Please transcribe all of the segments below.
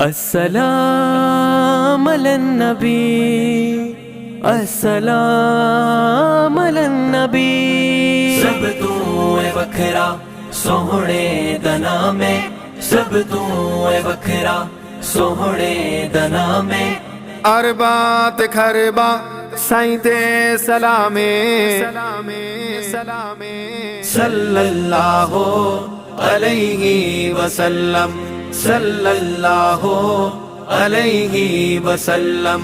السلام علی النبی، السلام علی النبی۔ سب تو اے وکھرا سوہنے دا نام ہے، سب تو اے وکھرا سوہنے دا نام ہے۔ اربات خربا سائیں تے سلامے صلی اللہ علیہ وسلم، صلی اللہ علیہ وسلم۔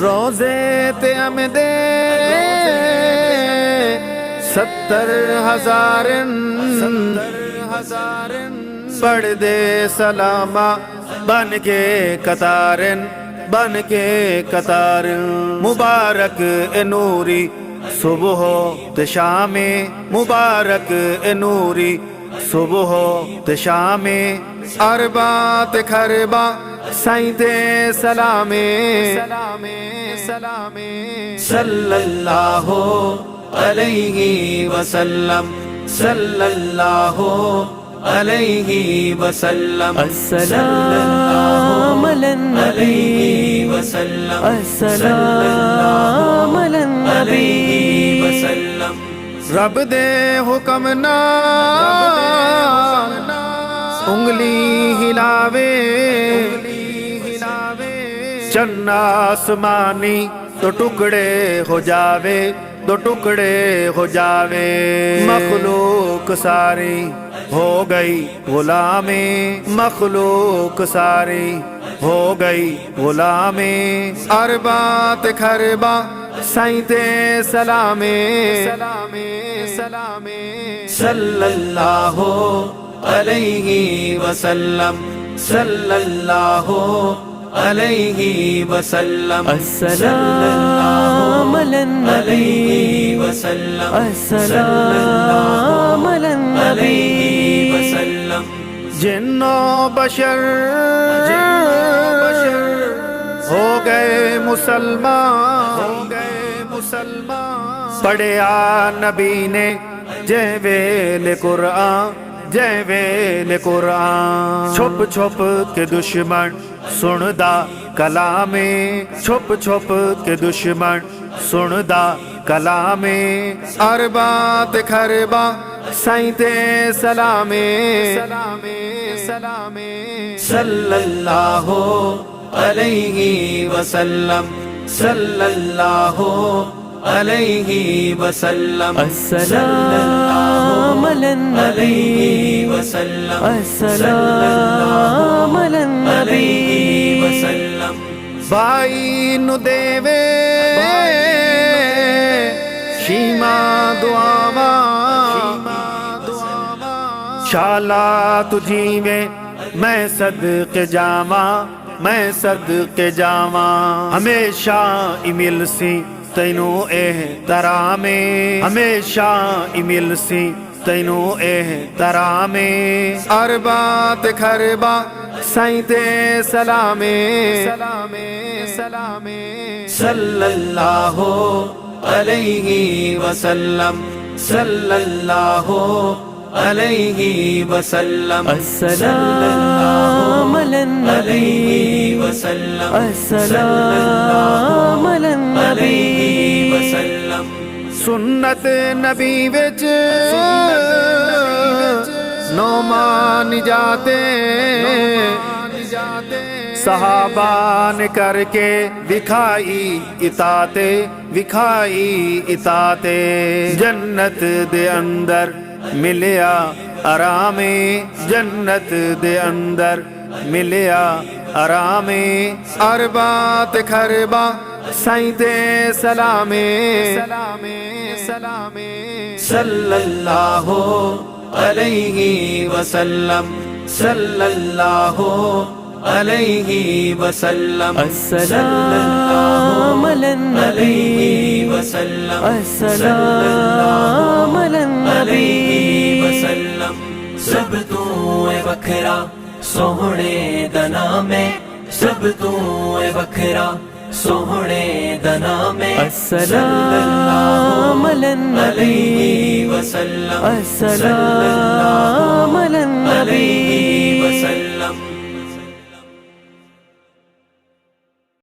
روزے تے امدے 70,000 پڑھ دے سلامہ بن کے قطارن، بن کے قطار۔ مبارک اے نوری صبح تے شام، مبارک اے نوری صبح تے شام۔ اربات خربا سائیں تے سلامے صلی اللہ علیہ وسلم، صلی اللہ علیہ وسلم۔ السلام علی النبی، وسلم، السلام علی النبی۔ وسلم۔ رب دے حکم نال انگلی ہلاوے، چن آسمانی تو ٹکڑے ہو جاوے، دو ٹکڑے ہو جاوے۔ مخلوق ساری ہو گئی غلام، مخلوق ساری ہو گئی غلام۔ اربات خربا سائیں تے سلامے صلی اللہ علیہ وسلم، صلی اللہ علیہ وسلم۔ السلام علی النبی، وسلم، السلام علی النبی۔ وسلم۔ جن و بشر ہو گئے مسلمان، پڑھیا نبی نے جے ویل قرآن، جے ویل قرآن۔ چھپ چھپ کے دشمن سندا کلام، چھپ چھپ کے دشمن سندا کلام۔ اربات خربا سائیں تے سلامے صلی اللہ علیہ وسلم، صلی اللہ علیہ وسلم۔ السلام علی النبی، وسلم، السلام علی النبی۔ وسلم۔ بائی نو دیوے شیما دعاواں، شالا تجھی میں صدقے جاواں، میں صدقے جاواں۔ ہمیشہ مل سی تینوں احترام، ہمیشہ مل سی تینوں احترام۔ اربات خربا سائیں تے سلامے صلی اللہ علیہ وسلم، صلی اللہ علیہ وسلم۔ السلام علی النبی، وسلم، السلام علی النبی۔ وسلم۔ سنت نبی وچ نعمان جاتے، صحابہ نے کر کے دکھائی اطاعت، دکھائی اطاعت۔ جنت دے اندر ملیا آرام، جنت دے اندر ملیا آرام۔ اربات خربا سائیں تے سلامے صلی اللہ علیہ وسلم، صلی اللہ علیہ وسلم۔ السلام علی النبی، وسلم، السلام علی النبی۔ وسلم۔ سب تو اے وکھرا سوہنے دا نام ہے، سب تو اے وکھرا سوہنے دا نام ہے۔ السلام علی النبی، وسلم، السلام علی النبی۔ وسلم۔